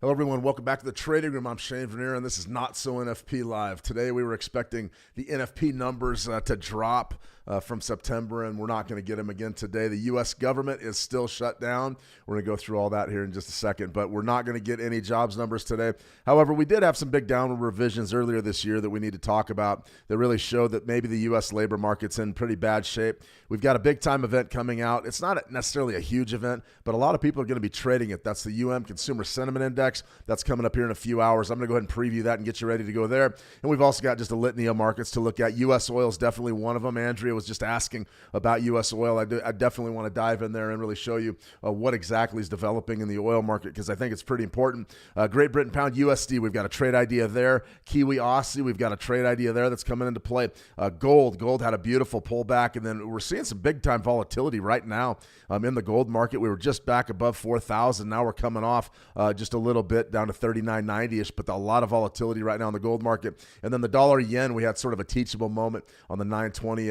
Hello, everyone. Welcome back to the Trading Room. I'm Shane Vernier, and this is Not So NFP Live. Today, we were expecting the NFP numbers to drop from September, and we're not going to get them again today. The U.S. government is still shut down. We're going to go through all that here in just a second, but we're not going to get any jobs numbers today. However, we did have some big downward revisions earlier this year that we need to talk about that really show that maybe the U.S. labor market's in pretty bad shape. We've got a big-time event coming out. It's not necessarily a huge event, but a lot of people are going to be trading it. That's the Consumer Sentiment Index. That's coming up here in a few hours. I'm going to go ahead and preview that and get you ready to go there. And we've also got just a litany of markets to look at. U.S. oil is definitely one of them. Andrea was just asking about U.S. oil. I definitely want to dive in there and really show you what exactly is developing in the oil market, because I think it's pretty important. Great Britain pound USD, we've got a trade idea there. Kiwi Aussie, we've got a trade idea there that's coming into play. Gold had a beautiful pullback, and then we're seeing some big-time volatility right now in the gold market. We were just back above 4,000. Now we're coming off just a little bit down to 39.90-ish, but a lot of volatility right now in the gold market. And then the dollar yen, we had sort of a teachable moment on the 920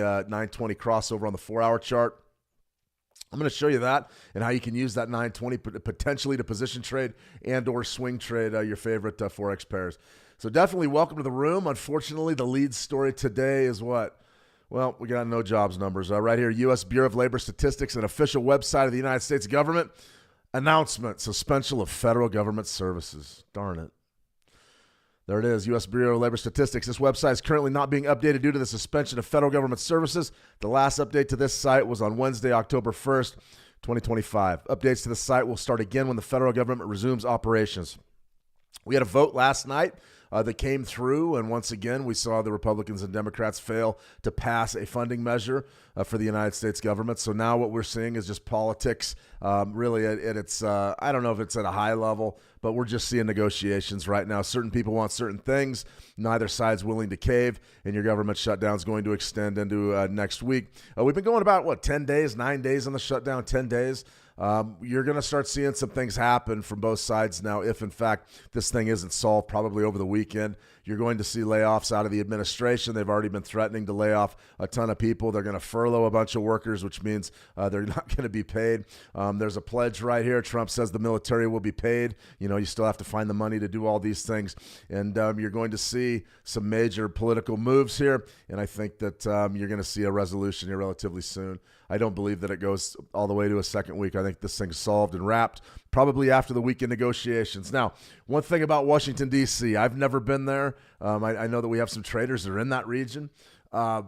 crossover on the 4-hour chart. I'm going to show you that and how you can use that 920 potentially to position trade and or swing trade your favorite Forex pairs. So definitely welcome to the room. Unfortunately, the lead story today is what? Well, we got no jobs numbers. Right here, U.S. Bureau of Labor Statistics, an official website of the United States government. Announcement, suspension of federal government services. Darn it. There it is, U.S. Bureau of Labor Statistics. This website is currently not being updated due to the suspension of federal government services. The last update to this site was on Wednesday, October 1st, 2025. Updates to the site will start again when the federal government resumes operations. We had a vote last night that came through, and once again, we saw the Republicans and Democrats fail to pass a funding measure for the United States government. So now what we're seeing is just politics, really at its, I don't know if it's at a high level, but we're just seeing negotiations right now. Certain people want certain things. Neither side's willing to cave, and your government shutdown is going to extend into next week. We've been going about, 10 days, 9 days on the shutdown, 10 days. You're going to start seeing some things happen from both sides now. If in fact this thing isn't solved, probably over the weekend, you're going to see layoffs out of the administration. They've already been threatening to lay off a ton of people. They're going to furlough a bunch of workers, which means they're not going to be paid. There's a pledge right here. Trump says the military will be paid. You still have to find the money to do all these things. And you're going to see some major political moves here. And I think that you're going to see a resolution here relatively soon. I don't believe that it goes all the way to a second week. I think this thing's solved and wrapped probably after the weekend negotiations. Now, one thing about Washington, D.C., I've never been there. I know that we have some traders that are in that region. The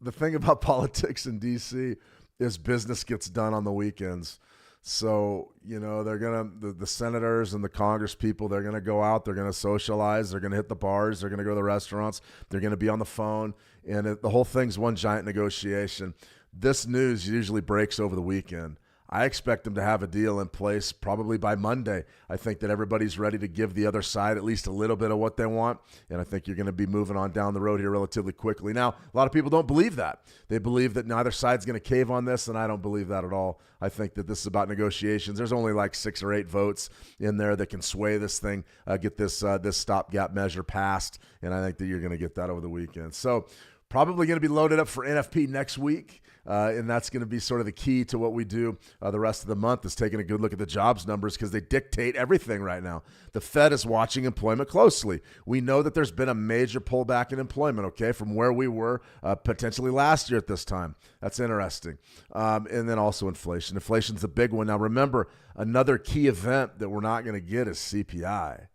thing about politics in D.C. is business gets done on the weekends. So, they're going to, the senators and the Congress people, they're going to go out, they're going to socialize, they're going to hit the bars, they're going to go to the restaurants, they're going to be on the phone, and the whole thing's one giant negotiation. This news usually breaks over the weekend. I expect them to have a deal in place probably by Monday. I think that everybody's ready to give the other side at least a little bit of what they want, and I think you're going to be moving on down the road here relatively quickly. Now, a lot of people don't believe that. They believe that neither side's going to cave on this, and I don't believe that at all. I think that this is about negotiations. There's only like 6 or 8 votes in there that can sway this thing, get this stopgap measure passed, and I think that you're going to get that over the weekend. So probably going to be loaded up for NFP next week. And that's going to be sort of the key to what we do the rest of the month, is taking a good look at the jobs numbers, because they dictate everything right now. The Fed is watching employment closely. We know that there's been a major pullback in employment, from where we were potentially last year at this time. That's interesting. And then also inflation. Inflation's a big one. Now, remember, another key event that we're not going to get is CPI.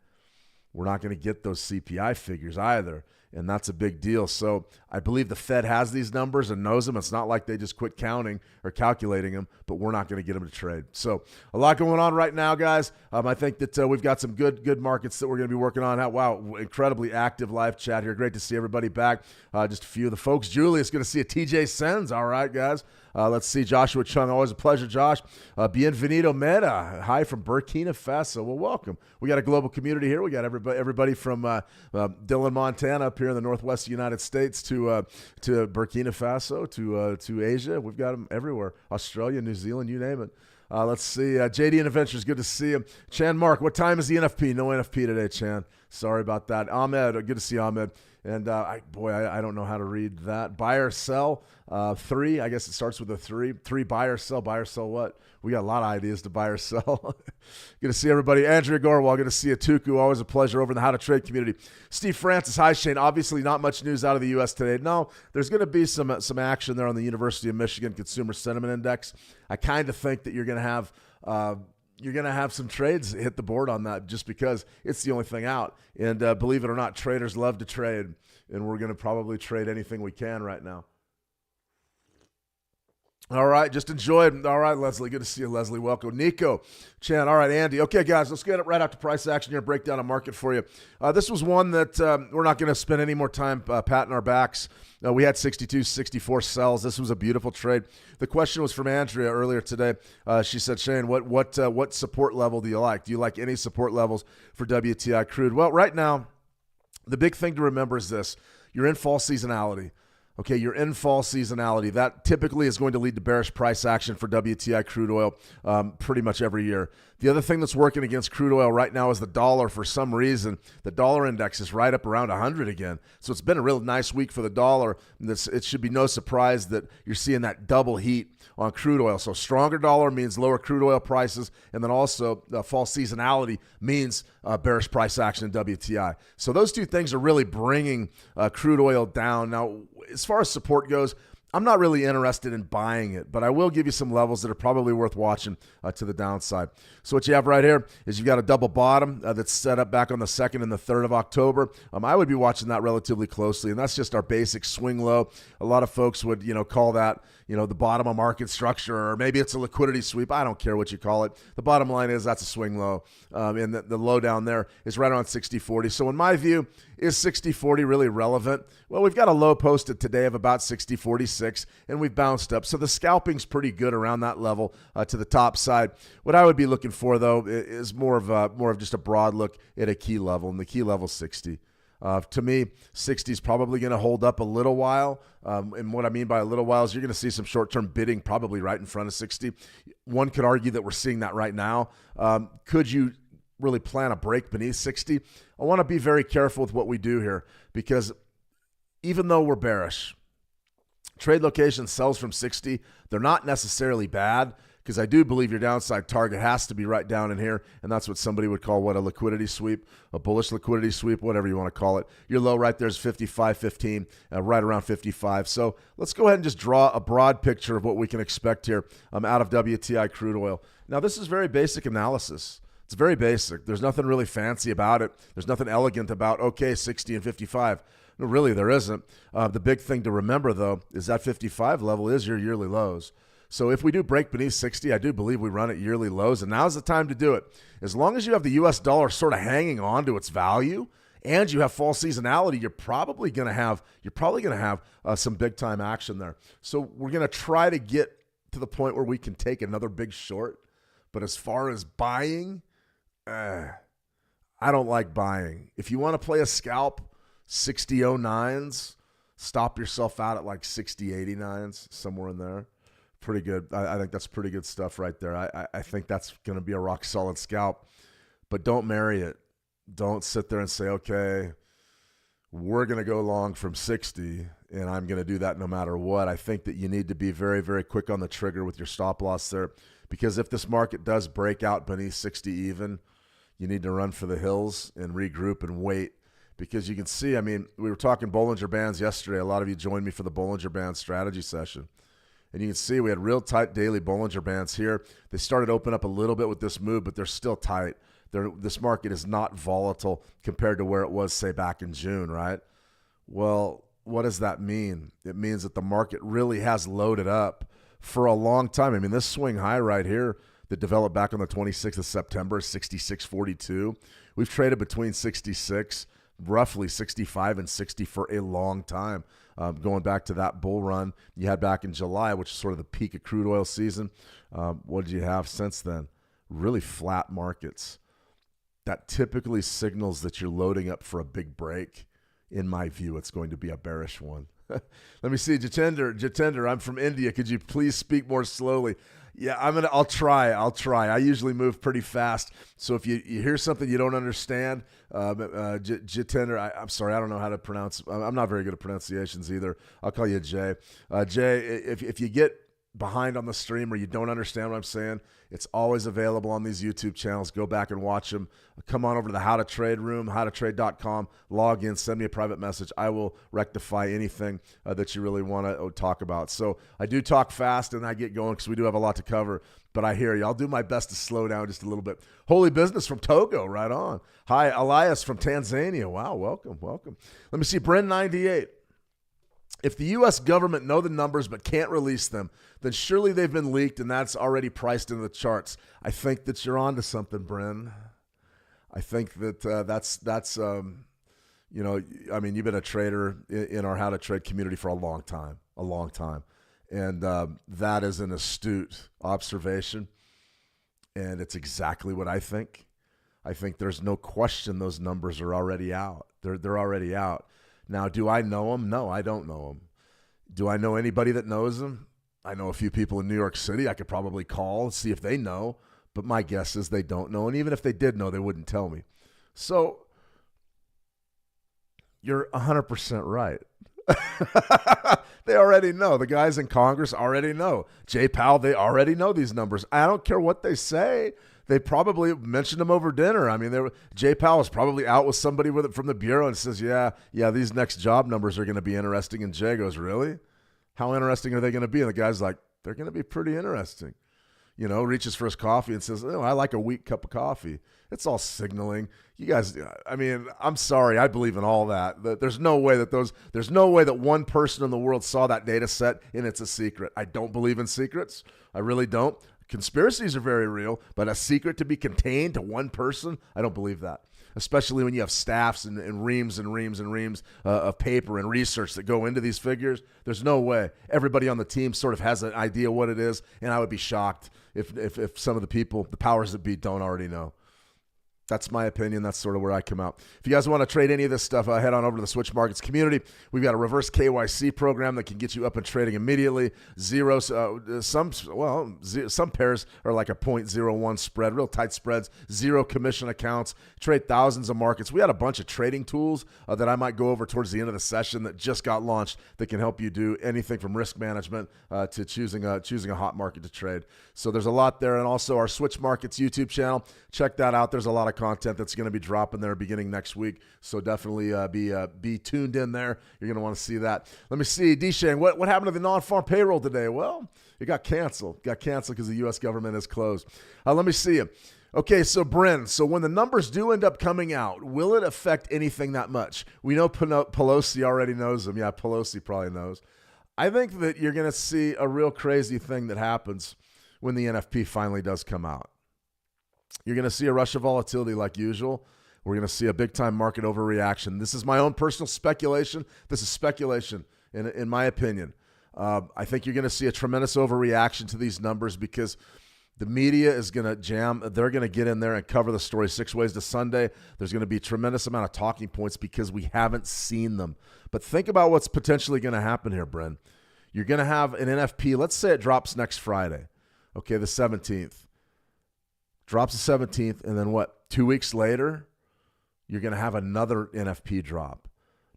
We're not going to get those CPI figures either. And that's a big deal. So I believe the Fed has these numbers and knows them. It's not like they just quit counting or calculating them, but we're not going to get them to trade. So a lot going on right now, guys. I think that we've got some good markets that we're going to be working on. Wow, incredibly active live chat here. Great to see everybody back. Just a few of the folks. Julius, going to see a TJ Sens. All right, guys. Let's see, Joshua Chung. Always a pleasure, Josh. Bienvenido, Meta. Hi from Burkina Faso. Well, welcome. We got a global community here. We got everybody from Dillon, Montana, up here in the northwest United States to Burkina Faso to Asia. We've got them everywhere. Australia, New Zealand, you name it. Let's see. JD and Adventures, good to see him. Chan Mark, what time is the NFP? No NFP today, Chan. Sorry about that. Ahmed, good to see Ahmed. And I don't know how to read that. Buy or sell, 3. I guess it starts with a 3. 3, buy or sell. Buy or sell what? We got a lot of ideas to buy or sell. Good to see everybody. Andrea Gorwal, good to see you. Tuku, always a pleasure over in the How to Trade community. Steve Francis, hi Shane. Obviously not much news out of the U.S. today. No, there's going to be some action there on the University of Michigan Consumer Sentiment Index. I kind of think that you're going to have some trades hit the board on that just because it's the only thing out. And believe it or not, traders love to trade, and we're going to probably trade anything we can right now. All right, just enjoy it. All right, Leslie, good to see you, Leslie. Welcome. Nico, Chan. All right, Andy. Okay, guys, let's get it right out to price action here, break down a market for you. This was one that we're not going to spend any more time patting our backs. We had 62, 64 sells. This was a beautiful trade. The question was from Andrea earlier today. She said, Shane, what support level do you like? Do you like any support levels for WTI crude? Well, right now, the big thing to remember is this. You're in fall seasonality. Okay, you're in fall seasonality. That typically is going to lead to bearish price action for WTI crude oil pretty much every year. The other thing that's working against crude oil right now is the dollar. For some reason, the dollar index is right up around 100 again. So it's been a real nice week for the dollar. It should be no surprise that you're seeing that double heat on crude oil. So stronger dollar means lower crude oil prices, and then also fall seasonality means bearish price action in WTI. So those two things are really bringing crude oil down. Now, as far as support goes, I'm not really interested in buying it, but I will give you some levels that are probably worth watching to the downside. So what you have right here is you've got a double bottom that's set up back on the 2nd and the 3rd of October. I would be watching that relatively closely, and that's just our basic swing low. A lot of folks would, call that, the bottom of market structure, or maybe it's a liquidity sweep. I don't care what you call it. The bottom line is that's a swing low, and the low down there is right around 60.40. So in my view, is 60.40 really relevant? Well, we've got a low posted today of about 60.46, and we've bounced up. So the scalping's pretty good around that level to the top side. What I would be looking for, though, is more of just a broad look at a key level, and the key level is 60. To me, 60 is probably going to hold up a little while. And what I mean by a little while is you're going to see some short-term bidding probably right in front of 60. One could argue that we're seeing that right now. Could you really plan a break beneath 60? I want to be very careful with what we do here, because even though we're bearish, trade location sells from 60. They're not necessarily bad, because I do believe your downside target has to be right down in here, and that's what somebody would call a liquidity sweep, a bullish liquidity sweep, whatever you want to call it. Your low right there is 55.15, right around 55. So let's go ahead and just draw a broad picture of what we can expect here out of WTI crude oil. Now, this is very basic analysis. It's very basic. There's nothing really fancy about it. There's nothing elegant about, 60 and 55. No, really, there isn't. The big thing to remember, though, is that 55 level is your yearly lows. So if we do break beneath 60, I do believe we run at yearly lows, and now's the time to do it. As long as you have the U.S. dollar sort of hanging on to its value, and you have fall seasonality, you're probably going to have some big time action there. So we're going to try to get to the point where we can take another big short. But as far as buying, I don't like buying. If you want to play a scalp, 60.09s, stop yourself out at like 60.89s, somewhere in there. Pretty good. I think that's pretty good stuff right there. I think that's going to be a rock solid scalp, but don't marry it. Don't sit there and say, okay, we're going to go long from 60 and I'm going to do that no matter what. I think that you need to be very, very quick on the trigger with your stop loss there, because if this market does break out beneath 60 even, you need to run for the hills and regroup and wait, because you can see, we were talking Bollinger Bands yesterday. A lot of you joined me for the Bollinger Band strategy session. And you can see we had real tight daily Bollinger Bands here. They started to open up a little bit with this move, but they're still tight. This market is not volatile compared to where it was, say, back in June, right? Well, what does that mean? It means that the market really has loaded up for a long time. This swing high right here that developed back on the 26th of September, 66.42. We've traded between 66, roughly 65 and 60 for a long time. Going back to that bull run you had back in July, which is sort of the peak of crude oil season. What did you have since then? Really flat markets. That typically signals that you're loading up for a big break in my view, it's going to be a bearish one. Let me see, Jatinder, I'm from India. Could you please speak more slowly? Yeah, I'll try. I usually move pretty fast. So if you hear something you don't understand, Jatinder, I'm sorry, I don't know how to pronounce. I'm not very good at pronunciations either. I'll call you Jay. Jay, if you get behind on the stream or you don't understand what I'm saying, it's always available on these YouTube channels. Go back and watch them. Come on over to the How to Trade room, howtotrade.com, log in, send me a private message. I will rectify anything that you really want to talk about. So I do talk fast and I get going because we do have a lot to cover, but I hear you. I'll do my best to slow down just a little bit. Holy Business from Togo, right on. Hi, Elias from Tanzania. Wow, welcome. Let me see, Bren98. If the U.S. government know the numbers but can't release them, then surely they've been leaked and that's already priced into the charts. I think that you're onto something, Bren. I think that you've been a trader in our How to Trade community for a long time. And that is an astute observation. And it's exactly what I think. I think there's no question those numbers are already out. They're already out. Now, do I know them? No, I don't know them. Do I know anybody that knows them? I know a few people in New York City I could probably call and see if they know, but my guess is they don't know. And even if they did know, they wouldn't tell me. So you're 100% right. They already know. The guys in Congress already know. Jay Powell, they already know these numbers. I don't care what they say. They probably mentioned them over dinner. I mean, Jay Powell is probably out with somebody from the Bureau and says, yeah, these next job numbers are going to be interesting. And Jay goes, really? How interesting are they going to be? And the guy's like, they're going to be pretty interesting. Reaches for his coffee and says, I like a weak cup of coffee. It's all signaling. You guys, I'm sorry. I believe in all that. There's no way that one person in the world saw that data set and it's a secret. I don't believe in secrets. I really don't. Conspiracies are very real, but a secret to be contained to one person, I don't believe that. Especially when you have staffs and reams and reams and reams of paper and research that go into these figures. There's no way. Everybody on the team sort of has an idea what it is, and I would be shocked if some of the people, the powers that be, don't already know. That's my opinion. That's sort of where I come out. If you guys want to trade any of this stuff, head on over to the Switch Markets community. We've got a reverse KYC program that can get you up and trading immediately. Some pairs are like a 0.01 spread, real tight spreads, zero commission accounts, trade thousands of markets. We had a bunch of trading tools that I might go over towards the end of the session that just got launched that can help you do anything from risk management to choosing a hot market to trade. So there's a lot there. And also our Switch Markets YouTube channel. Check that out. There's a lot of content that's going to be dropping there beginning next week. So definitely be tuned in there. You're going to want to see that. Let me see. D-Shane, what happened to the non-farm payroll today? Well, it got canceled. Got canceled because the U.S. government is closed. Let me see you. Okay, so Bryn, when the numbers do end up coming out, will it affect anything that much? We know Pelosi already knows them. Yeah, Pelosi probably knows. I think that you're going to see a real crazy thing that happens when the NFP finally does come out. You're going to see a rush of volatility like usual. We're going to see a big-time market overreaction. This is my own personal speculation. This is speculation, in my opinion. I think you're going to see a tremendous overreaction to these numbers because the media is going to jam. They're going to get in there and cover the story 6 ways to Sunday. There's going to be a tremendous amount of talking points because we haven't seen them. But think about what's potentially going to happen here, Bren. You're going to have an NFP. Let's say it drops next Friday, okay, the 17th. Drops the 17th, and then 2 weeks later, you're going to have another NFP drop.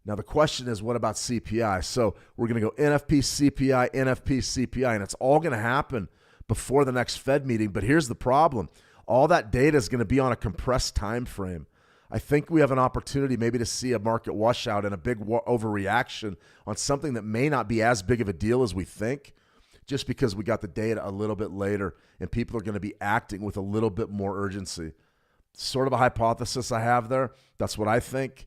Now, the question is, what about CPI? So we're going to go NFP, CPI, NFP, CPI, and it's all going to happen before the next Fed meeting. But here's the problem. All that data is going to be on a compressed time frame. I think we have an opportunity maybe to see a market washout and a big overreaction on something that may not be as big of a deal as we think, just because we got the data a little bit later and people are going to be acting with a little bit more urgency. Sort of a hypothesis I have there. That's what I think.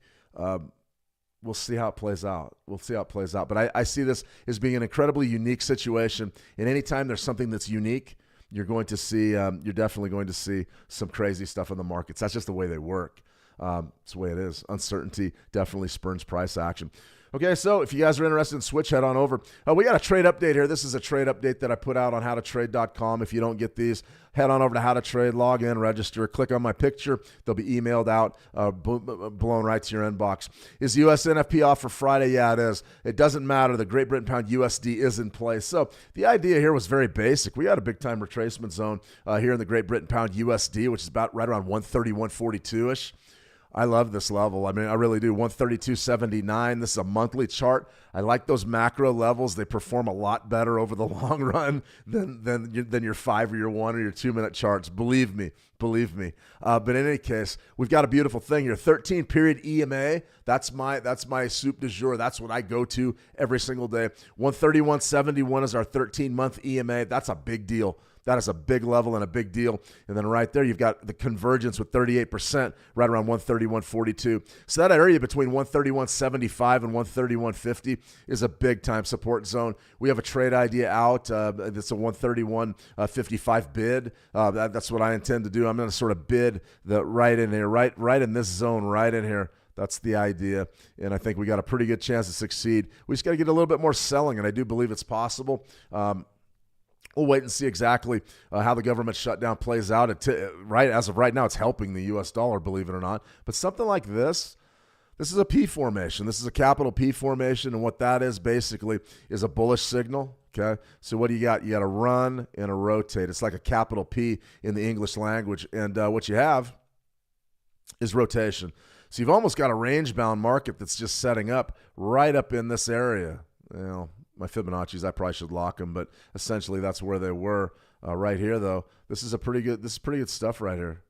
We'll see how it plays out. But I see this as being an incredibly unique situation. And anytime there's something that's unique, you're definitely going to see some crazy stuff in the markets. That's just the way they work. It's the way it is. Uncertainty definitely spurns price action. Okay, so if you guys are interested in switch, head on over. We got a trade update here. This is a trade update that I put out on howtotrade.com. If you don't get these, head on over to How to Trade, log in, register, click on my picture. They'll be emailed out, blown right to your inbox. Is the U.S. NFP off for Friday? Yeah, it is. It doesn't matter. The Great Britain Pound USD is in place. So the idea here was very basic. We had a big-time retracement zone here in the Great Britain Pound USD, which is about right around 130, 142-ish. I love this level. I mean, I really do. 132.79. This is a monthly chart. I like those macro levels. They perform a lot better over the long run than your 5 or your 1 or your 2 minute charts. Believe me. But in any case, we've got a beautiful thing here. 13-period EMA. That's my soup du jour. That's what I go to every single day. 131.71 is our 13-month EMA. That's a big deal. That is a big level and a big deal. And then right there, you've got the convergence with 38%, right around 131.42. So that area between 131.75 and 131.50 is a big-time support zone. We have a trade idea out. It's a 131.55 bid. That's what I intend to do. I'm going to sort of bid right in here, right in this zone, right in here. That's the idea, and I think we got a pretty good chance to succeed. We just got to get a little bit more selling, and I do believe it's possible. We'll wait and see exactly how the government shutdown plays out. As of right now, it's helping the U.S. dollar, believe it or not. But something like this is a P formation. This is a capital P formation, and what that is basically is a bullish signal. Okay, so what do you got? You got a run and a rotate. It's like a capital P in the English language, and what you have is rotation. So you've almost got a range-bound market that's just setting up right up in this area. My Fibonacci's, I probably should lock them, but essentially that's where they were. Right here, though, this is pretty good stuff right here.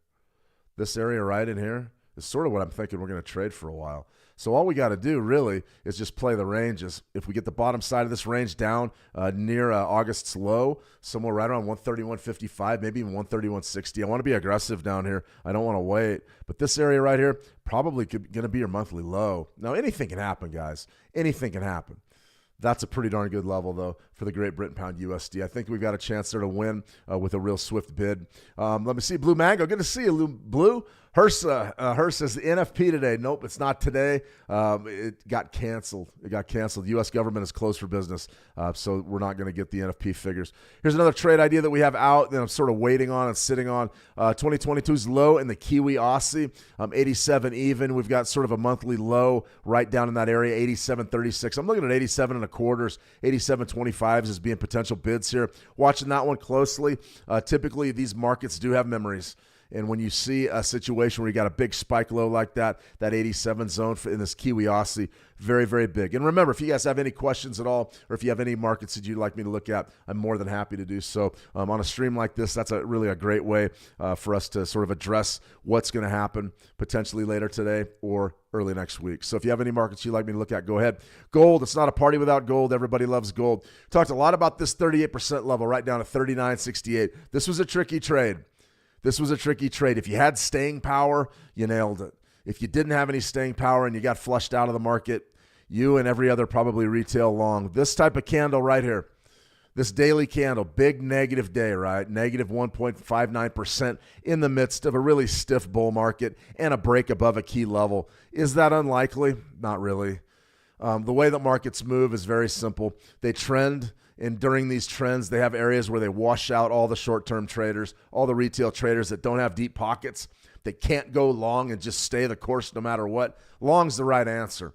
This area right in here is sort of what I'm thinking we're going to trade for a while. So all we got to do really is just play the ranges. If we get the bottom side of this range down near August's low, somewhere right around 131.55, maybe even 131.60. I want to be aggressive down here. I don't want to wait. But this area right here probably going to be your monthly low. Now, anything can happen, guys. Anything can happen. That's a pretty darn good level, though, for the Great Britain Pound USD. I think we've got a chance there to win with a real swift bid. Let me see. Blue Mango, good to see you, Blue. Hearst says the NFP today. Nope, it's not today. It got canceled. The U.S. government is closed for business, so we're not going to get the NFP figures. Here's another trade idea that we have out that I'm sort of waiting on and sitting on. 2022's low in the Kiwi Aussie, 87 even. We've got sort of a monthly low right down in that area, 87.36. I'm looking at 87 and a quarters, 87.25s as being potential bids here. Watching that one closely. Typically, these markets do have memories. And when you see a situation where you got a big spike low like that 87 zone in this Kiwi Aussie, very, very big. And remember, if you guys have any questions at all, or if you have any markets that you'd like me to look at, I'm more than happy to do so. On a stream like this, that's really a great way for us to sort of address what's going to happen potentially later today or early next week. So if you have any markets you'd like me to look at, go ahead. Gold, it's not a party without gold. Everybody loves gold. Talked a lot about this 38% level right down to 39.68. This was a tricky trade. If you had staying power, you nailed it. If you didn't have any staying power and you got flushed out of the market, you and every other probably retail long. This type of candle right here, this daily candle, big negative day, right? Negative 1.59% in the midst of a really stiff bull market and a break above a key level. Is that unlikely? Not really. The way that markets move is very simple. They trend. And during these trends, they have areas where they wash out all the short-term traders, all the retail traders that don't have deep pockets, that can't go long and just stay the course no matter what. Long's the right answer.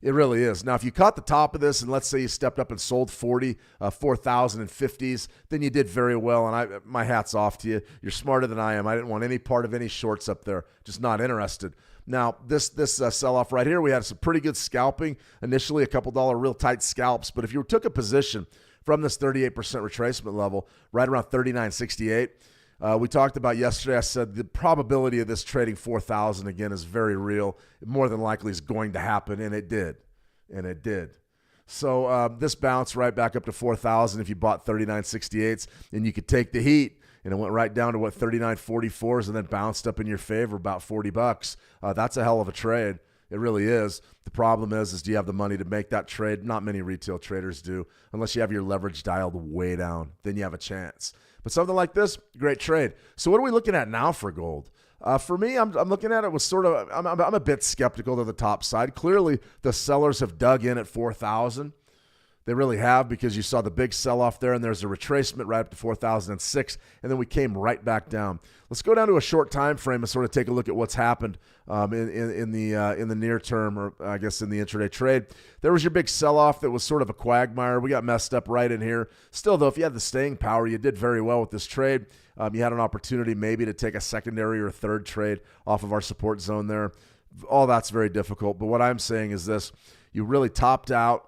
It really is. Now, if you caught the top of this and let's say you stepped up and sold 4,050s, then you did very well, and my hat's off to you. You're smarter than I am. I didn't want any part of any shorts up there. Just not interested. Now, this sell-off right here, we had some pretty good scalping. Initially, a couple dollar real tight scalps, but if you took a position from this 38% retracement level, right around 39.68. We talked about yesterday, I said the probability of this trading 4,000 again is very real. It more than likely is going to happen, and it did. So this bounced right back up to 4,000 if you bought 39.68s, and you could take the heat, and it went right down to 39.44s and then bounced up in your favor about $40. That's a hell of a trade. It really is. The problem is do you have the money to make that trade? Not many retail traders do, unless you have your leverage dialed way down. Then you have a chance. But something like this, great trade. So what are we looking at now for gold? For me, I'm looking at it with sort of, I'm a bit skeptical to the top side. Clearly, the sellers have dug in at 4,000. They really have, because you saw the big sell-off there, and there's a retracement right up to 4,006, and then we came right back down. Let's go down to a short time frame and sort of take a look at what's happened in the near term, or I guess in the intraday trade. There was your big sell-off that was sort of a quagmire. We got messed up right in here. Still, though, if you had the staying power, you did very well with this trade. You had an opportunity maybe to take a secondary or third trade off of our support zone there. All that's very difficult, but what I'm saying is this. You really topped out.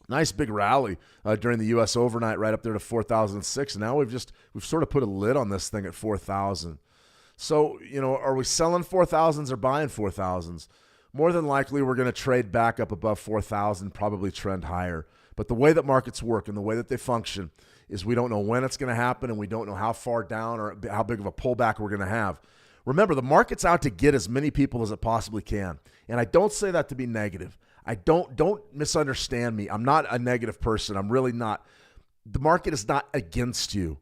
Nice big rally during the U.S. overnight right up there to 4,006. And now we've sort of put a lid on this thing at 4,000. So, are we selling 4,000s or buying 4,000s? More than likely, we're going to trade back up above 4,000, probably trend higher. But the way that markets work and the way that they function is we don't know when it's going to happen, and we don't know how far down or how big of a pullback we're going to have. Remember, the market's out to get as many people as it possibly can. And I don't say that to be negative. I don't misunderstand me. I'm not a negative person. I'm really not. The market is not against you.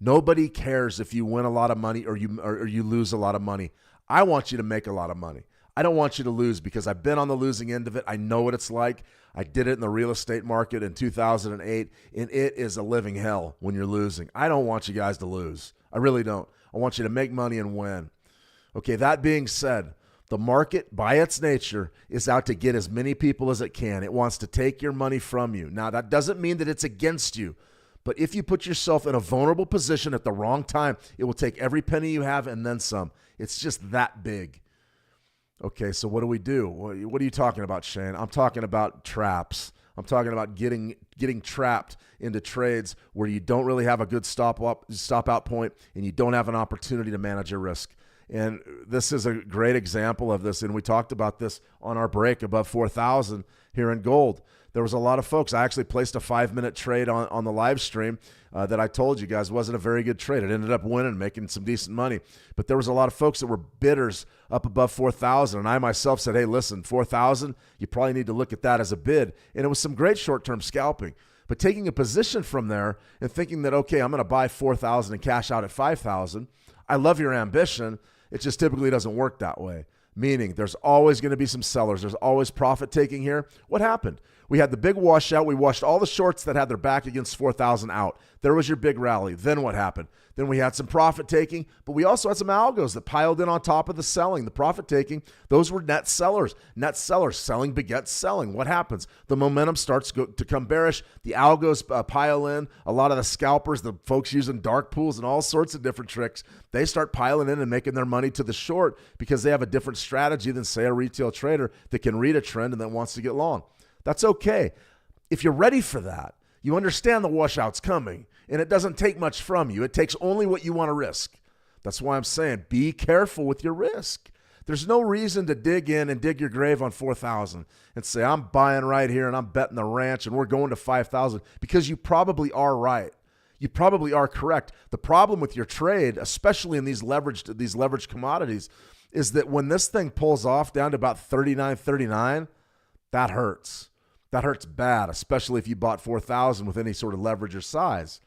Nobody cares if you win a lot of money or you lose a lot of money. I want you to make a lot of money. I don't want you to lose, because I've been on the losing end of it. I know what it's like. I did it in the real estate market in 2008, and it is a living hell when you're losing. I don't want you guys to lose. I really don't. I want you to make money and win. Okay, that being said, the market, by its nature, is out to get as many people as it can. It wants to take your money from you. Now, that doesn't mean that it's against you. But if you put yourself in a vulnerable position at the wrong time, it will take every penny you have and then some. It's just that big. Okay, so what do we do? What are you talking about, Shane? I'm talking about traps. I'm talking about getting trapped into trades where you don't really have a good stop out point, and you don't have an opportunity to manage your risk. And this is a great example of this, and we talked about this on our break above 4,000 here in gold. There was a lot of folks. I actually placed a 5-minute trade on the live stream that I told you guys wasn't a very good trade. It ended up winning, making some decent money. But there was a lot of folks that were bidders up above 4,000, and I myself said, hey, listen, 4,000, you probably need to look at that as a bid. And it was some great short-term scalping. But taking a position from there and thinking that, okay, I'm going to buy 4,000 and cash out at 5,000, I love your ambition. It just typically doesn't work that way, meaning there's always going to be some sellers. There's always profit taking here. What happened? We had the big washout. We washed all the shorts that had their back against 4,000 out. There was your big rally. Then what happened? Then we had some profit taking, but we also had some algos that piled in on top of the selling. The profit taking, those were net sellers. Net sellers, selling begets selling. What happens? The momentum starts to come bearish. The algos pile in. A lot of the scalpers, the folks using dark pools and all sorts of different tricks, they start piling in and making their money to the short because they have a different strategy than, say, a retail trader that can read a trend and then wants to get long. That's okay. If you're ready for that, you understand the washout's coming, and it doesn't take much from you. It takes only what you want to risk. That's why I'm saying be careful with your risk. There's no reason to dig in and dig your grave on 4,000 and say, I'm buying right here and I'm betting the ranch and we're going to 5,000, because you probably are right. You probably are correct. The problem with your trade, especially in these leveraged commodities, is that when this thing pulls off down to about 39.39, that hurts. That hurts bad, especially if you bought 4,000 with any sort of leverage or size.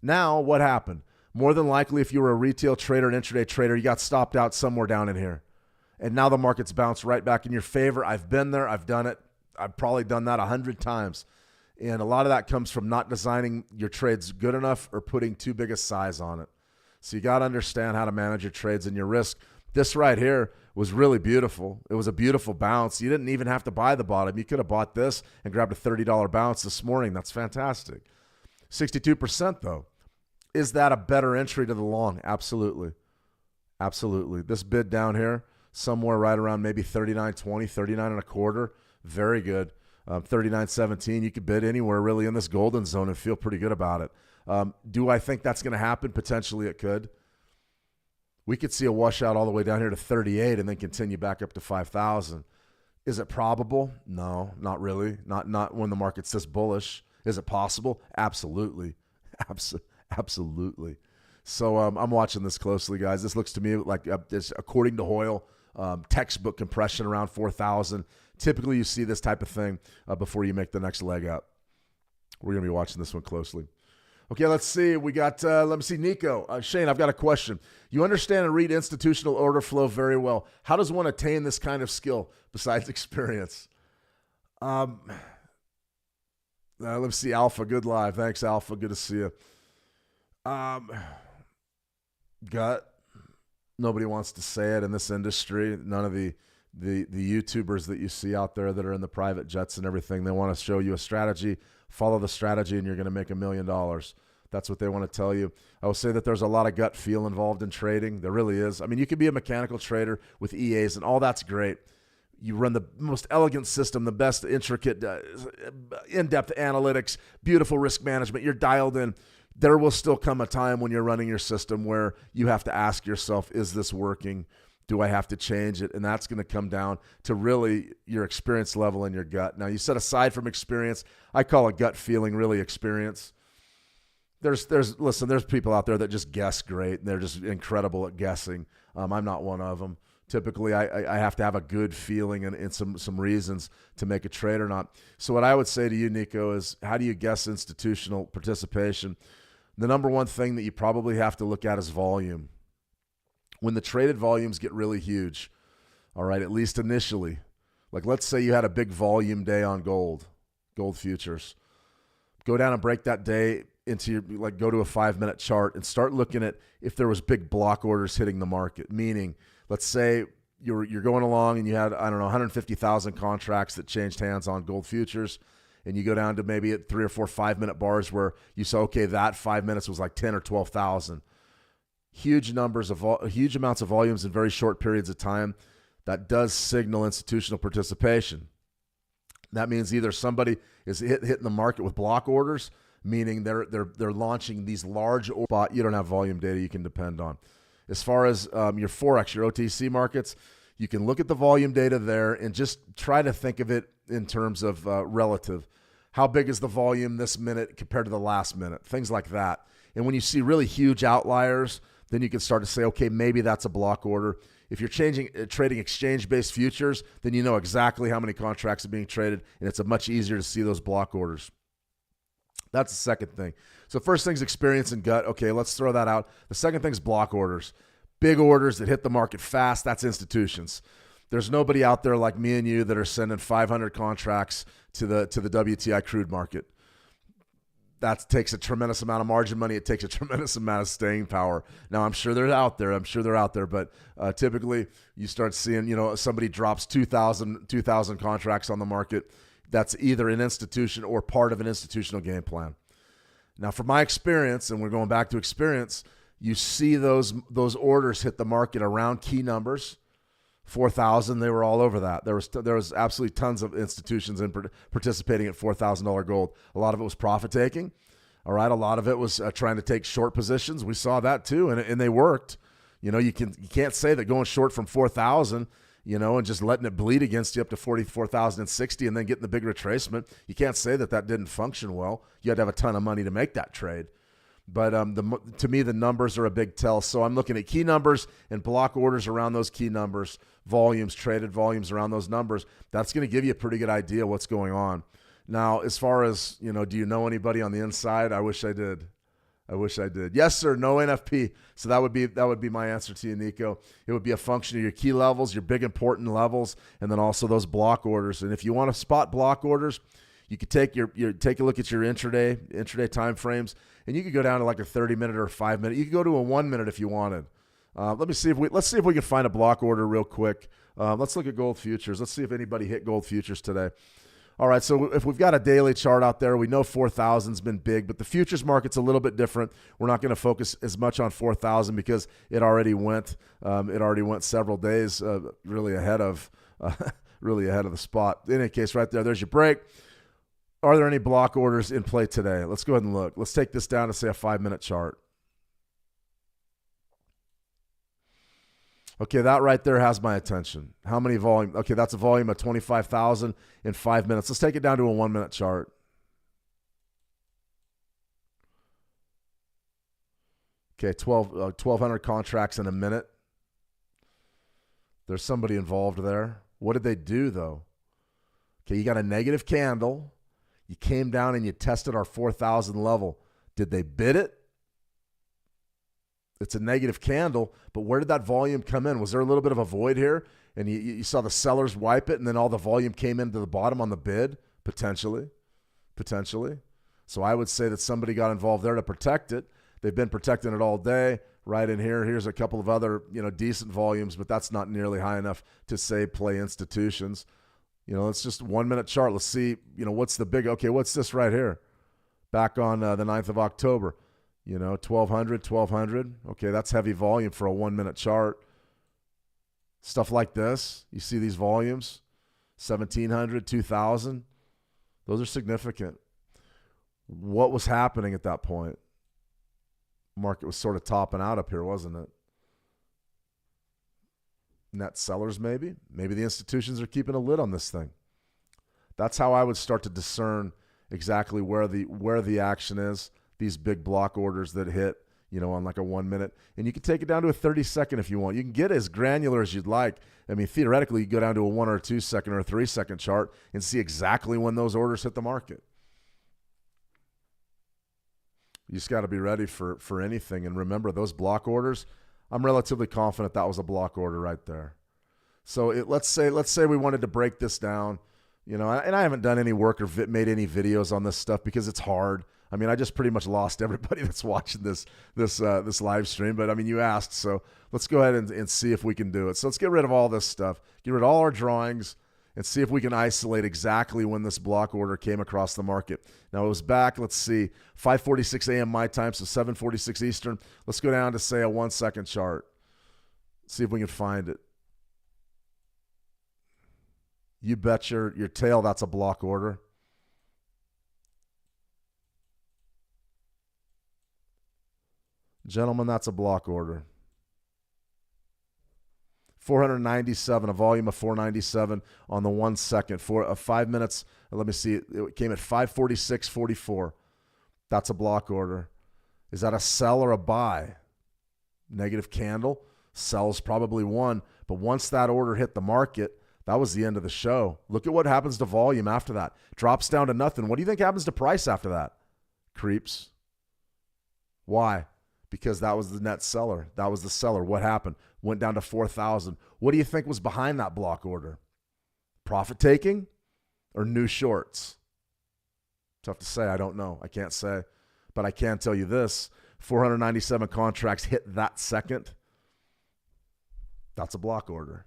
Now, what happened? More than likely, if you were a retail trader, an intraday trader, you got stopped out somewhere down in here. And now the market's bounced right back in your favor. I've been there. I've done it. I've probably done that 100 times. And a lot of that comes from not designing your trades good enough or putting too big a size on it. So you got to understand how to manage your trades and your risk. This right here was really beautiful. It was a beautiful bounce. You didn't even have to buy the bottom. You could have bought this and grabbed a $30 bounce this morning. That's fantastic. 62% though. Is that a better entry to the long? Absolutely. Absolutely. This bid down here, somewhere right around maybe 39.20, 39 and a quarter. Very good. 39.17. You could bid anywhere really in this golden zone and feel pretty good about it. Do I think that's going to happen? Potentially it could. We could see a washout all the way down here to 38 and then continue back up to 5,000. Is it probable? No, not really. Not when the market's this bullish. Is it possible? Absolutely. Absolutely. So I'm watching this closely, guys. This looks to me like, according to Hoyle, textbook compression around 4,000. Typically, you see this type of thing before you make the next leg up. We're going to be watching this one closely. Okay, let's see. We got, let me see, Nico. Shane, I've got a question. You understand and read institutional order flow very well. How does one attain this kind of skill besides experience? Let me see, Alpha. Good live. Thanks, Alpha. Good to see you. Gut. Nobody wants to say it in this industry. None of the YouTubers that you see out there that are in the private jets and everything, they want to show you a strategy, follow the strategy, and you're going to make $1 million. That's what they want to tell you. I will say that there's a lot of gut feel involved in trading. There really is. I mean, you can be a mechanical trader with EAs, and all that's great. You run the most elegant system, the best intricate, in-depth analytics, beautiful risk management. You're dialed in. There will still come a time when you're running your system where you have to ask yourself, is this working? Do I have to change it? And that's going to come down to really your experience level and your gut. Now, you said aside from experience, I call a gut feeling really experience. There's people out there that just guess great, and they're just incredible at guessing. I'm not one of them. Typically, I have to have a good feeling and some reasons to make a trade or not. So what I would say to you, Nico, is how do you guess institutional participation? The number one thing that you probably have to look at is volume. When the traded volumes get really huge, all right, at least initially, like let's say you had a big volume day on gold futures. Go down and break that day into your, go to a 5-minute chart and start looking at if there was big block orders hitting the market, meaning let's say you're going along and you had, 150,000 contracts that changed hands on gold futures, and you go down to maybe at 3 or 4 5-minute bars where you say, okay, that 5 minutes was like 10 or 12,000. Huge amounts of volumes in very short periods of time. That does signal institutional participation. That means either somebody is hitting the market with block orders, meaning they're launching these large spot. You don't have volume data you can depend on. As far as your Forex, your OTC markets, you can look at the volume data there and just try to think of it in terms of relative. How big is the volume this minute compared to the last minute? Things like that. And when you see really huge outliers, then you can start to say, okay, maybe that's a block order. If you're trading exchange-based futures, then you know exactly how many contracts are being traded, and it's much easier to see those block orders. That's the second thing. So first thing's experience and gut. Okay, let's throw that out. The second thing's block orders. Big orders that hit the market fast, that's institutions. There's nobody out there like me and you that are sending 500 contracts to the WTI crude market. That takes a tremendous amount of margin money. It takes a tremendous amount of staying power. Now, I'm sure they're out there. But typically you start seeing, somebody drops 2,000 contracts on the market. That's either an institution or part of an institutional game plan. Now, from my experience, and we're going back to experience, you see those orders hit the market around key numbers. 4,000, they were all over that. There was absolutely tons of institutions participating at $4,000 gold. A lot of it was profit taking. All right, a lot of it was trying to take short positions. We saw that too, and they worked. You can't say that going short from 4,000, and just letting it bleed against you up to 44,060 and then getting the big retracement. You can't say that didn't function well. You had to have a ton of money to make that trade. But to me, the numbers are a big tell. So I'm looking at key numbers and block orders around those key numbers, volumes, traded volumes around those numbers. That's going to give you a pretty good idea what's going on. Now, as far as, do you know anybody on the inside? I wish I did. Yes, sir. No NFP. So that would be my answer to you, Nico. It would be a function of your key levels, your big important levels, and then also those block orders. And if you want to spot block orders, you could take take a look at your intraday time frames, and you could go down to like a 30-minute or a 5-minute. You could go to a 1 minute if you wanted. Let's see if we can find a block order real quick. Let's look at gold futures. Let's see if anybody hit gold futures today. All right, so if we've got a daily chart out there, we know 4,000's been big, but the futures market's a little bit different. We're not going to focus as much on 4,000 because it already went. Several days really ahead of the spot. In any case, right there's your break. Are there any block orders in play today? Let's go ahead and look. Let's take this down to, say, a 5-minute chart. Okay, that right there has my attention. How many volume? Okay, that's a volume of 25,000 in 5 minutes. Let's take it down to a 1-minute chart. Okay, 1,200 contracts in a minute. There's somebody involved there. What did they do, though? Okay, you got a negative candle. You came down and you tested our 4,000 level. Did they bid it? It's a negative candle, but where did that volume come in? Was there a little bit of a void here? And you saw the sellers wipe it, and then all the volume came into the bottom on the bid? Potentially. So I would say that somebody got involved there to protect it. They've been protecting it all day. Right in here, here's a couple of other, decent volumes, but that's not nearly high enough to say play institutions. It's just 1 minute chart. Let's see, what's the big, okay, what's this right here? Back on the 9th of October, 1200. Okay, that's heavy volume for a 1 minute chart. Stuff like this, you see these volumes, 1700, 2000. Those are significant. What was happening at that point? Market was sort of topping out up here, wasn't it? Net sellers, maybe. Maybe the institutions are keeping a lid on this thing. That's how I would start to discern exactly where the action is. These big block orders that hit, on like a 1 minute. And you can take it down to a 30-second if you want. You can get as granular as you'd like. I mean, theoretically, you can go down to a 1 or a 2 second or a 3 second chart and see exactly when those orders hit the market. You just got to be ready for anything. And remember, those block orders, I'm relatively confident that was a block order right there. So let's say we wanted to break this down, and I haven't done any work or made any videos on this stuff because it's hard. I mean, I just pretty much lost everybody that's watching this live stream. But, I mean, you asked, so let's go ahead and see if we can do it. So let's get rid of all this stuff, get rid of all our drawings, and see if we can isolate exactly when this block order came across the market. Now, it was back, let's see, 5:46 a.m. my time, so 7:46 Eastern. Let's go down to, say, a 1 second chart. See if we can find it. You bet your tail that's a block order. Gentlemen, that's a block order. 497, a volume of 497 on the 1 second. For 5 minutes, let me see, it came at 5:46.44. That's a block order. Is that a sell or a buy? Negative candle. Sell's probably one. But once that order hit the market, that was the end of the show. Look at what happens to volume after that. Drops down to nothing. What do you think happens to price after that? Creeps. Why? Because that was the net seller. That was the seller. What happened? Went down to 4,000. What do you think was behind that block order? Profit taking or new shorts? Tough to say. I don't know. I can't say. But I can tell you this. 497 contracts hit that second. That's a block order.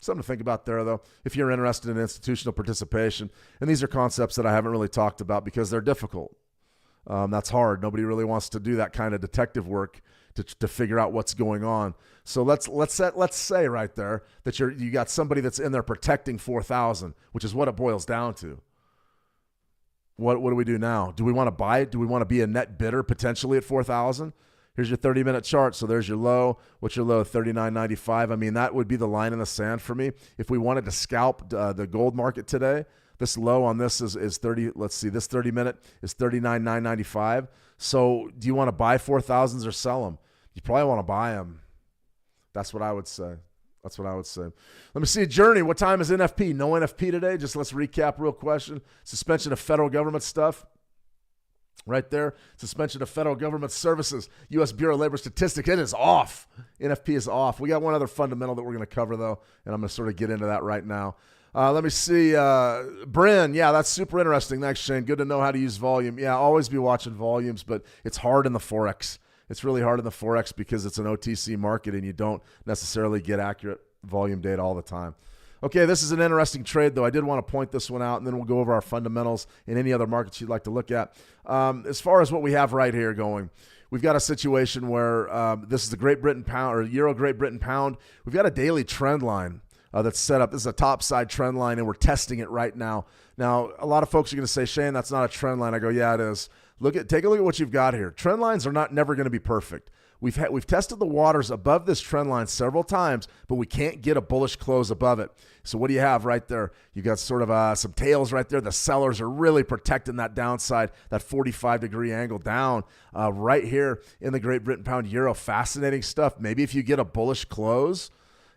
Something to think about there, though, if you're interested in institutional participation. And these are concepts that I haven't really talked about because they're difficult. That's hard. Nobody really wants to do that kind of detective work to figure out what's going on. So let's say right there that you got somebody that's in there protecting 4,000, which is what it boils down to. What do we do now? Do we want to buy it? Do we want to be a net bidder potentially at 4,000? Here's your 30-minute chart. So there's your low. What's your low? 39.95. I mean, that would be the line in the sand for me. If we wanted to scalp the gold market today, this low on this is 30. Let's see. This 30-minute is 39.995. So do you want to buy 4,000s or sell them? You probably want to buy them. That's what I would say. Let me see. Journey. What time is NFP? No NFP today. Just let's recap real question. Suspension of federal government stuff. Right there. Suspension of federal government services. U.S. Bureau of Labor Statistics. It is off. NFP is off. We got one other fundamental that we're going to cover, though, and I'm going to sort of get into that right now. Let me see. Bryn, yeah, that's super interesting. Thanks, Shane. Good to know how to use volume. Yeah, always be watching volumes, but it's hard in the Forex. It's really hard in the Forex because it's an OTC market and you don't necessarily get accurate volume data all the time. Okay, this is an interesting trade, though. I did want to point this one out, and then we'll go over our fundamentals and any other markets you'd like to look at. As far as what we have right here going, we've got a situation where this is the Great Britain pound or Euro Great Britain pound. We've got a daily trend line that's set up. This is a top side trend line, and we're testing it right now. Now, a lot of folks are going to say, Shane, that's not a trend line. I go, yeah, it is. Take a look at what you've got here. Trend lines are never going to be perfect. We've tested the waters above this trend line several times, but we can't get a bullish close above it. So what do you have right there? You got sort of some tails right there. The sellers are really protecting that downside, that 45-degree angle down right here in the Great Britain pound euro. Fascinating stuff. Maybe if you get a bullish close,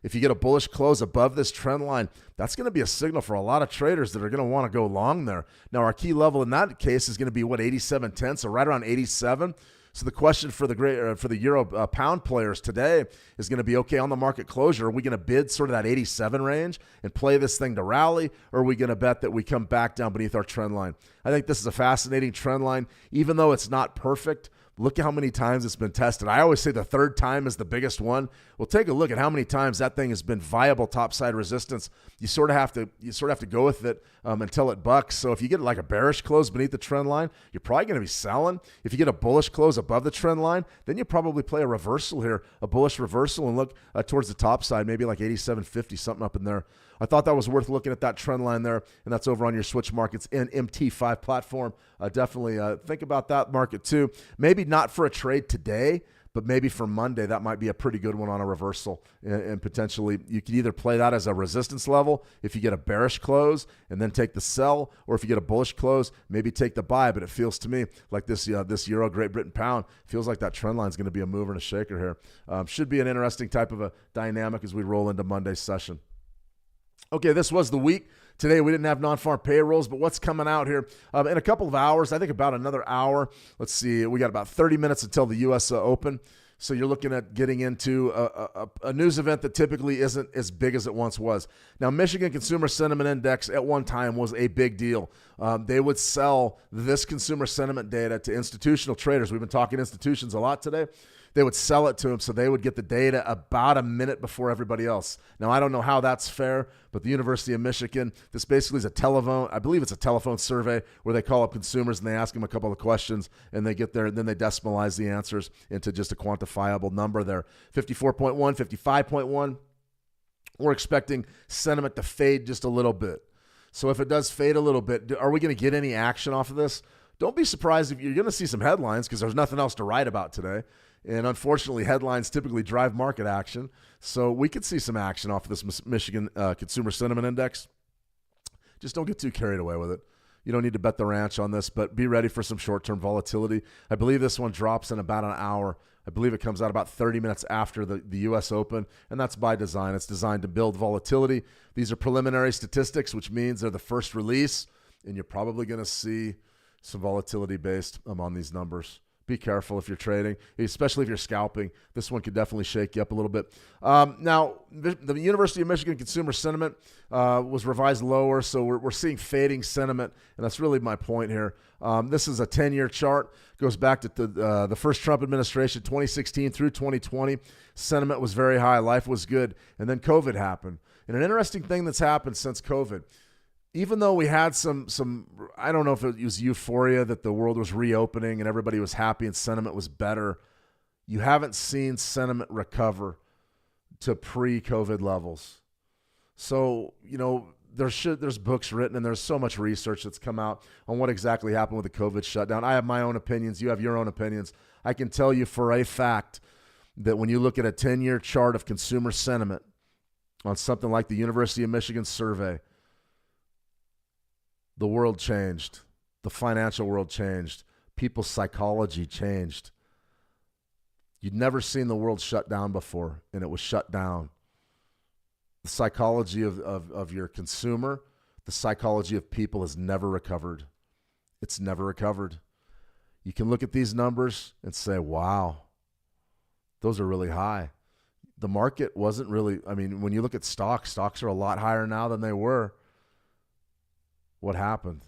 If you get a bullish close above this trend line, that's going to be a signal for a lot of traders that are going to want to go long there. Now, our key level in that case is going to be, 87.10, so right around 87. So the question for the euro pound players today is going to be, okay, on the market closure, are we going to bid sort of that 87 range and play this thing to rally, or are we going to bet that we come back down beneath our trend line? I think this is a fascinating trend line, even though it's not perfect. Look at how many times it's been tested. I always say the third time is the biggest one. Well, take a look at how many times that thing has been viable topside resistance. You sort of have to go with it until it bucks. So if you get like a bearish close beneath the trend line, you're probably going to be selling. If you get a bullish close above the trend line, then you probably play a reversal here, a bullish reversal, and look towards the top side, maybe like 87.50, something up in there. I thought that was worth looking at that trend line there, and that's over on your Switch Markets and MT5 platform. Definitely think about that market too. Maybe not for a trade today, but maybe for Monday, that might be a pretty good one on a reversal. And potentially you could either play that as a resistance level if you get a bearish close and then take the sell, or if you get a bullish close, maybe take the buy. But it feels to me like this Euro Great Britain pound feels like that trend line is going to be a mover and a shaker here. Should be an interesting type of a dynamic as we roll into Monday's session. Okay, this was the week. Today we didn't have non-farm payrolls, but what's coming out here in a couple of hours, I think about another hour. Let's see, we got about 30 minutes until the U.S. Open. So you're looking at getting into a news event that typically isn't as big as it once was. Now, Michigan Consumer Sentiment Index at one time was a big deal. They would sell this consumer sentiment data to institutional traders. We've been talking institutions a lot today. They would sell it to them so they would get the data about a minute before everybody else. Now, I don't know how that's fair, but the University of Michigan, this basically is a telephone, I believe it's a telephone survey where they call up consumers and they ask them a couple of questions and they get there, and then they decimalize the answers into just a quantifiable number there. 54.1, 55.1. We're expecting sentiment to fade just a little bit. So if it does fade a little bit, are we going to get any action off of this? Don't be surprised if you're going to see some headlines because there's nothing else to write about today. And unfortunately, headlines typically drive market action. So we could see some action off of this Michigan Consumer Sentiment Index. Just don't get too carried away with it. You don't need to bet the ranch on this, but be ready for some short-term volatility. I believe this one drops in about an hour. I believe it comes out about 30 minutes after the U.S. Open, and that's by design. It's designed to build volatility. These are preliminary statistics, which means they're the first release, and you're probably going to see some volatility based on these numbers. Be careful if you're trading, especially if you're scalping. This one could definitely shake you up a little bit. Now, the University of Michigan Consumer Sentiment was revised lower, so we're seeing fading sentiment, and that's really my point here. This is a 10-year chart. Goes back to the first Trump administration, 2016 through 2020. Sentiment was very high. Life was good. And then COVID happened. And an interesting thing that's happened since COVID, even though we had some, I don't know if it was euphoria that the world was reopening and everybody was happy and sentiment was better, you haven't seen sentiment recover to pre-COVID levels. So, there's books written and there's so much research that's come out on what exactly happened with the COVID shutdown. I have my own opinions. You have your own opinions. I can tell you for a fact that when you look at a 10-year chart of consumer sentiment on something like the University of Michigan survey, the world changed. The financial world changed. People's psychology changed. You'd never seen the world shut down before, and it was shut down. The psychology of your consumer, the psychology of people has never recovered. It's never recovered. You can look at these numbers and say, wow, those are really high. The market wasn't really, when you look at stocks are a lot higher now than they were. What happened?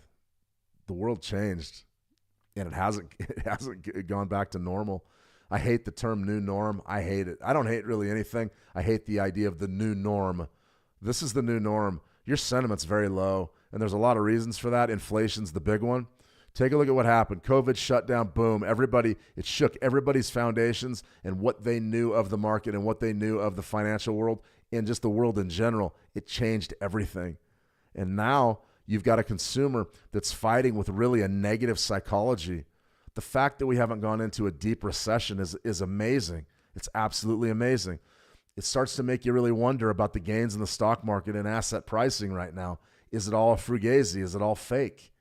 The world changed, and it hasn't gone back to normal. I hate the term new norm. I hate it. I don't hate really anything. I hate the idea of the new norm. This is the new norm. Your sentiment's very low, and there's a lot of reasons for that. Inflation's the big one. Take a look at what happened. COVID shut down, boom. It shook everybody's foundations and what they knew of the market and what they knew of the financial world and just the world in general. It changed everything. And now you've got a consumer that's fighting with really a negative psychology. The fact that we haven't gone into a deep recession is amazing. It's absolutely amazing. It starts to make you really wonder about the gains in the stock market and asset pricing right now. Is it all fugazi? Is it all fake?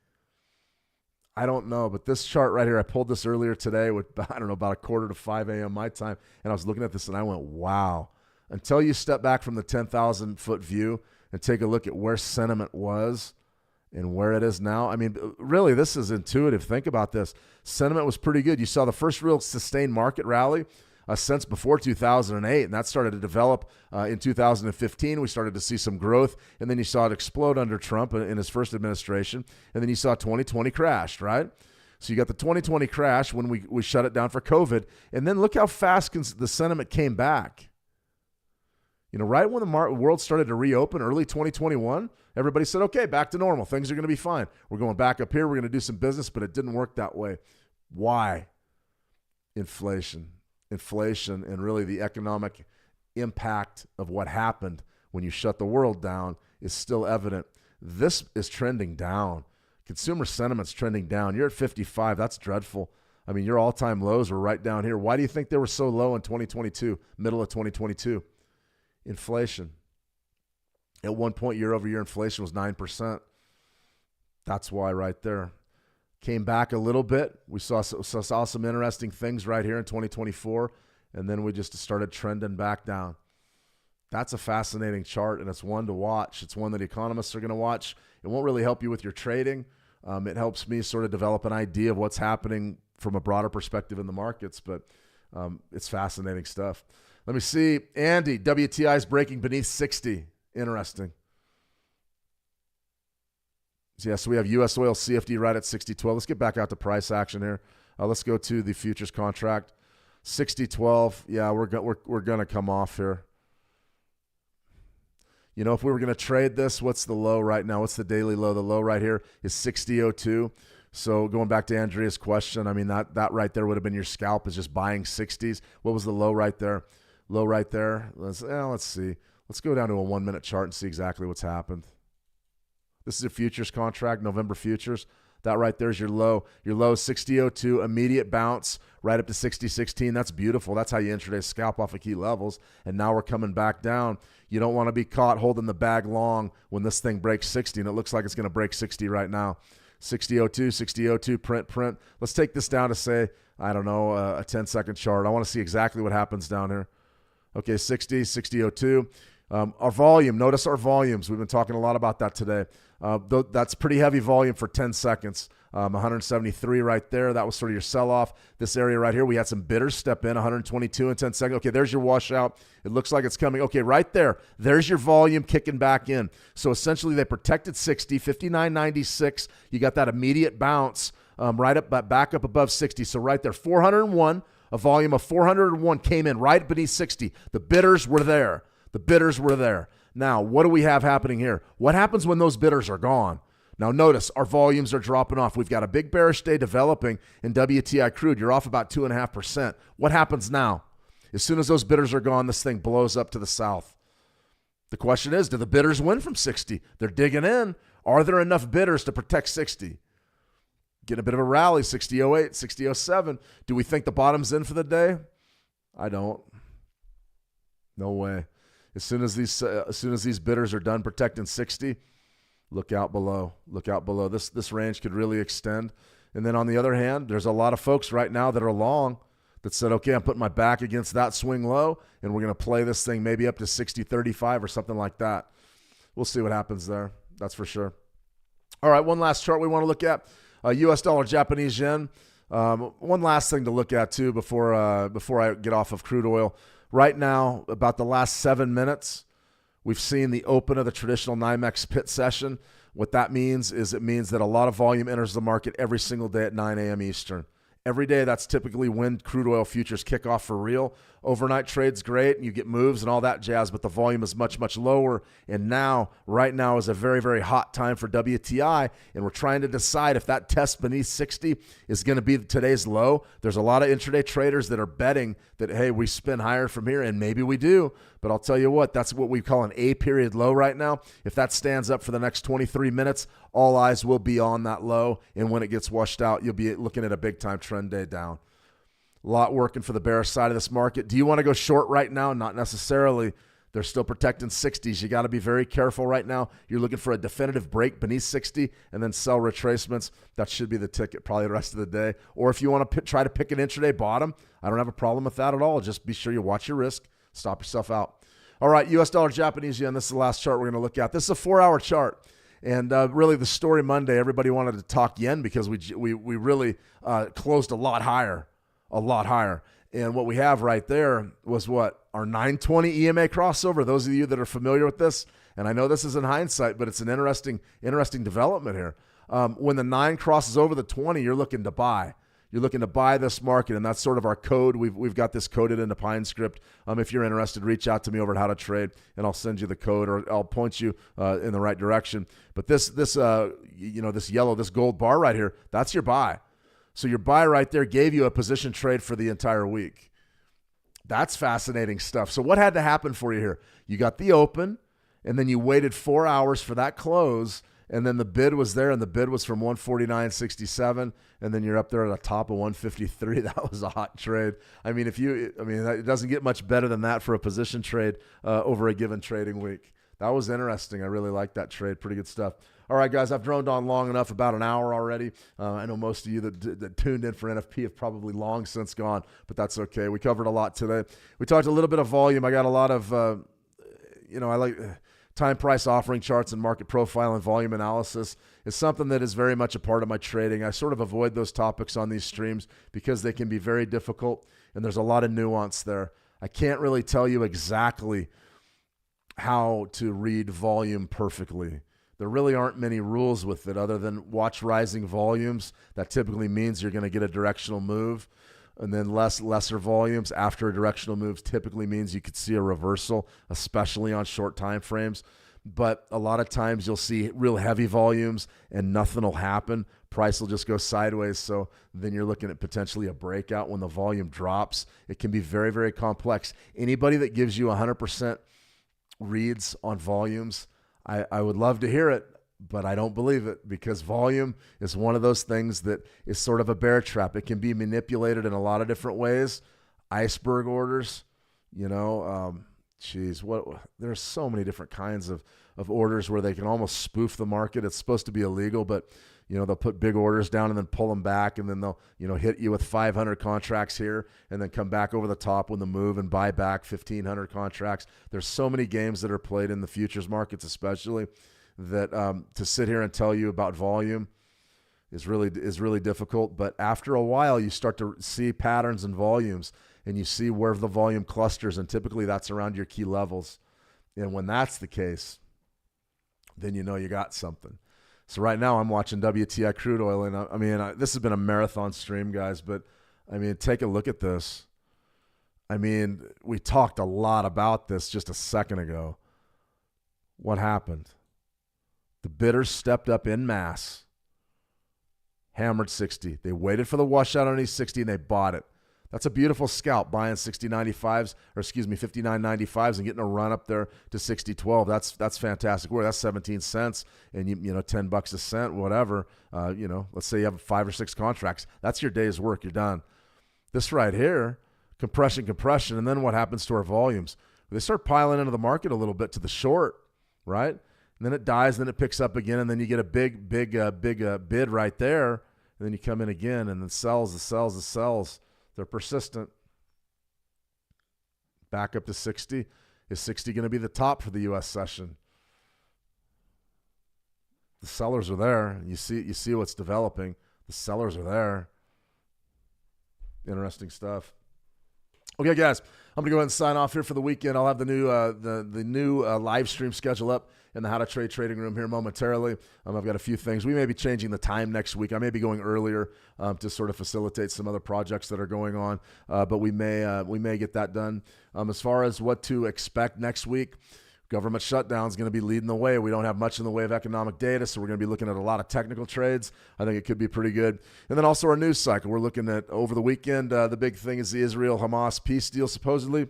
I don't know, but this chart right here, I pulled this earlier today with, about 4:45 a.m. my time, and I was looking at this and I went, wow. until you step back from the 10,000 foot view and take a look at where sentiment was and where it is now. I mean, really, this is intuitive. Think about this. Sentiment was pretty good. You saw the first real sustained market rally since before 2008, and that started to develop in 2015. We started to see some growth, and then you saw it explode under Trump in his first administration, and then you saw 2020 crashed, right? So you got the 2020 crash when we shut it down for COVID, and then look how fast the sentiment came back. You know, right when the world started to reopen, early 2021, everybody said, okay, back to normal. Things are going to be fine. We're going back up here. We're going to do some business, but it didn't work that way. Why? Inflation, and really the economic impact of what happened when you shut the world down is still evident. This is trending down. Consumer sentiment's trending down. You're at 55. That's dreadful. I mean, your all-time lows were right down here. Why do you think they were so low in 2022, middle of 2022? Inflation. At one point, year-over-year inflation was 9%. That's why right there. Came back a little bit. We saw some interesting things right here in 2024, and then we just started trending back down. That's a fascinating chart, and it's one to watch. It's one that economists are going to watch. It won't really help you with your trading. It helps me sort of develop an idea of what's happening from a broader perspective in the markets, but it's fascinating stuff. Let me see. Andy, WTI is breaking beneath 60. Interesting. So we have U.S. oil CFD right at 60.12. Let's get back out to price action here. Let's go to the futures contract. 60.12. Yeah, we're going to come off here. You know, if we were going to trade this, what's the low right now? What's the daily low? The low right here is 60.02. So going back to Andrea's question, I mean, that right there would have been your scalp is just buying 60s. What was the low right there? Low right there. Let's see. Let's go down to a 1 minute chart and see exactly what's happened. This is a futures contract, November futures. That right there is your low. Your low is 60.02, immediate bounce right up to 60.16. That's beautiful. That's how you intraday scalp off of key levels. And now we're coming back down. You don't want to be caught holding the bag long when this thing breaks 60, and it looks like it's going to break 60 right now. 60.02, 60.02, print. Let's take this down to, say, I don't know, a 10-second chart. I want to see exactly what happens down here. Okay, 60.02. Our volume, notice our volumes. We've been talking a lot about that today. That's pretty heavy volume for 10 seconds. 173 right there. That was sort of your sell-off. This area right here, we had some bidders step in, 122 in 10 seconds. Okay, there's your washout. It looks like it's coming. Okay, right there. There's your volume kicking back in. So essentially they protected 60, 59.96. You got that immediate bounce right up, back up above 60. So right there, 401, a volume of 401 came in right beneath 60. The bidders were there. Now, what do we have happening here? What happens when those bidders are gone? Now, notice our volumes are dropping off. We've got a big bearish day developing in WTI crude. You're off about 2.5%. What happens now? As soon as those bidders are gone, this thing blows up to the south. The question is, do the bidders win from 60? They're digging in. Are there enough bidders to protect 60? Get a bit of a rally, 60.08, 60.07. Do we think the bottom's in for the day? I don't. No way. As soon as these bidders are done protecting 60, look out below. Look out below. This range could really extend. And then on the other hand, there's a lot of folks right now that are long that said, okay, I'm putting my back against that swing low, and we're going to play this thing maybe up to 60.35 or something like that. We'll see what happens there. That's for sure. All right, one last chart we want to look at. U.S. dollar, Japanese yen. One last thing to look at too before I get off of crude oil. Right now, about the last 7 minutes, we've seen the open of the traditional NYMEX pit session. What that means is it means that a lot of volume enters the market every single day at 9 a.m. Eastern. Every day, that's typically when crude oil futures kick off for real. Overnight trade's great, and you get moves and all that jazz, but the volume is much, much lower. And right now is a very, very hot time for WTI, and we're trying to decide if that test beneath 60 is going to be today's low. There's a lot of intraday traders that are betting that, hey, we spin higher from here, and maybe we do. But I'll tell you what, that's what we call an A-period low right now. If that stands up for the next 23 minutes, all eyes will be on that low, and when it gets washed out, you'll be looking at a big-time trend day down. A lot working for the bearish side of this market. Do you want to go short right now? Not necessarily. They're still protecting 60s. You got to be very careful right now. You're looking for a definitive break beneath 60 and then sell retracements. That should be the ticket probably the rest of the day. Or if you want to try to pick an intraday bottom, I don't have a problem with that at all. Just be sure you watch your risk. Stop yourself out. All right, U.S. dollar Japanese yen. This is the last chart we're going to look at. This is a 4-hour chart. And really the story Monday, everybody wanted to talk yen because we really closed a lot higher. And what we have right there was what? Our 920 EMA crossover. Those of you that are familiar with this, and I know this is in hindsight, but it's an interesting development here. When the 9 crosses over the 20, you're looking to buy. You're looking to buy this market, and that's sort of our code. We've got this coded into PineScript. If you're interested, reach out to me over at How to Trade, and I'll send you the code, or I'll point you in the right direction. But this yellow, this gold bar right here, that's your buy. So your buy right there gave you a position trade for the entire week. That's fascinating stuff. So what had to happen for you here? You got the open, and then you waited 4 hours for that close, and then the bid was there, and the bid was from 149.67, and then you're up there at the top of 153. That was a hot trade. It doesn't get much better than that for a position trade over a given trading week. That was interesting. I really like that trade. Pretty good stuff. All right, guys, I've droned on long enough, about an hour already. I know most of you that tuned in for NFP have probably long since gone, but that's okay. We covered a lot today. We talked a little bit of volume. I got a lot of, I like time price offering charts and market profile and volume analysis is something that is very much a part of my trading. I sort of avoid those topics on these streams because they can be very difficult, and there's a lot of nuance there. I can't really tell you exactly how to read volume perfectly. There really aren't many rules with it other than watch rising volumes. That typically means you're going to get a directional move. And then lesser volumes after a directional move typically means you could see a reversal, especially on short time frames. But a lot of times you'll see real heavy volumes and nothing will happen. Price will just go sideways. So then you're looking at potentially a breakout when the volume drops. It can be very, very complex. Anybody that gives you 100% reads on volumes, I would love to hear it, but I don't believe it, because volume is one of those things that is sort of a bear trap. It can be manipulated in a lot of different ways. Iceberg orders, there's so many different kinds of orders where they can almost spoof the market. It's supposed to be illegal, but they'll put big orders down and then pull them back, and then they'll hit you with 500 contracts here and then come back over the top when the move and buy back 1,500 contracts. There's so many games that are played in the futures markets, especially, that to sit here and tell you about volume is really difficult. But after a while, you start to see patterns in volumes, and you see where the volume clusters, and typically that's around your key levels. And when that's the case, then you got something. So right now I'm watching WTI crude oil, and this has been a marathon stream, guys, but take a look at this. We talked a lot about this just a second ago. What happened? The bidders stepped up en masse, hammered 60. They waited for the washout underneath 60, and they bought it. That's a beautiful scalp, buying 59.95s and getting a run up there to 60.12. That's fantastic work. That's 17 cents and $10 a cent, whatever. Let's say you have 5 or 6 contracts. That's your day's work. You're done. This right here, compression, and then what happens to our volumes? They start piling into the market a little bit to the short, right? And then it dies, then it picks up again, and then you get a big bid right there, and then you come in again, and then sells. They're persistent. Back up to 60. Is 60 going to be the top for the U.S. session? The sellers are there. You see what's developing. The sellers are there. Interesting stuff. Okay, guys, I'm going to go ahead and sign off here for the weekend. I'll have the new live stream schedule up in the How to Trade trading room here momentarily. I've got a few things. We may be changing the time next week. I may be going earlier to sort of facilitate some other projects that are going on, but we may get that done. As far as what to expect next week, government shutdown is going to be leading the way. We don't have much in the way of economic data, so we're going to be looking at a lot of technical trades. I think it could be pretty good. And then also our news cycle. We're looking at, over the weekend, the big thing is the Israel-Hamas peace deal, supposedly.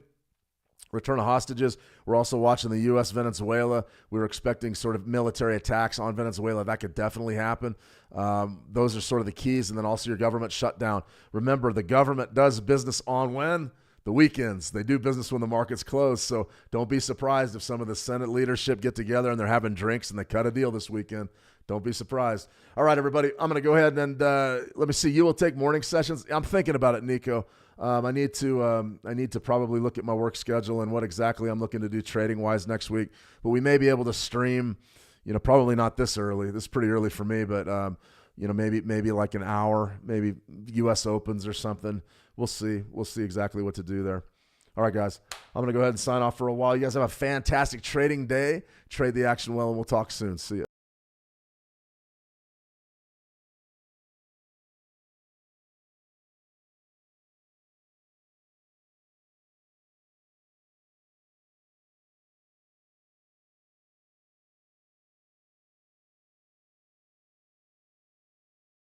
Return of hostages. We're also watching the U.S.-Venezuela. We were expecting sort of military attacks on Venezuela. That could definitely happen. Those are sort of the keys. And then also your government shutdown. Remember, the government does business on when? The weekends. They do business when the market's closed. So don't be surprised if some of the Senate leadership get together and they're having drinks and they cut a deal this weekend. Don't be surprised. All right, everybody. I'm going to go ahead and let me see. You will take morning sessions. I'm thinking about it, Nico. I need to probably look at my work schedule and what exactly I'm looking to do trading wise next week. But we may be able to stream. Probably not this early. This is pretty early for me, but maybe like an hour, maybe U.S. Opens or something. We'll see. We'll see exactly what to do there. All right, guys. I'm going to go ahead and sign off for a while. You guys have a fantastic trading day. Trade the action well, and we'll talk soon. See ya.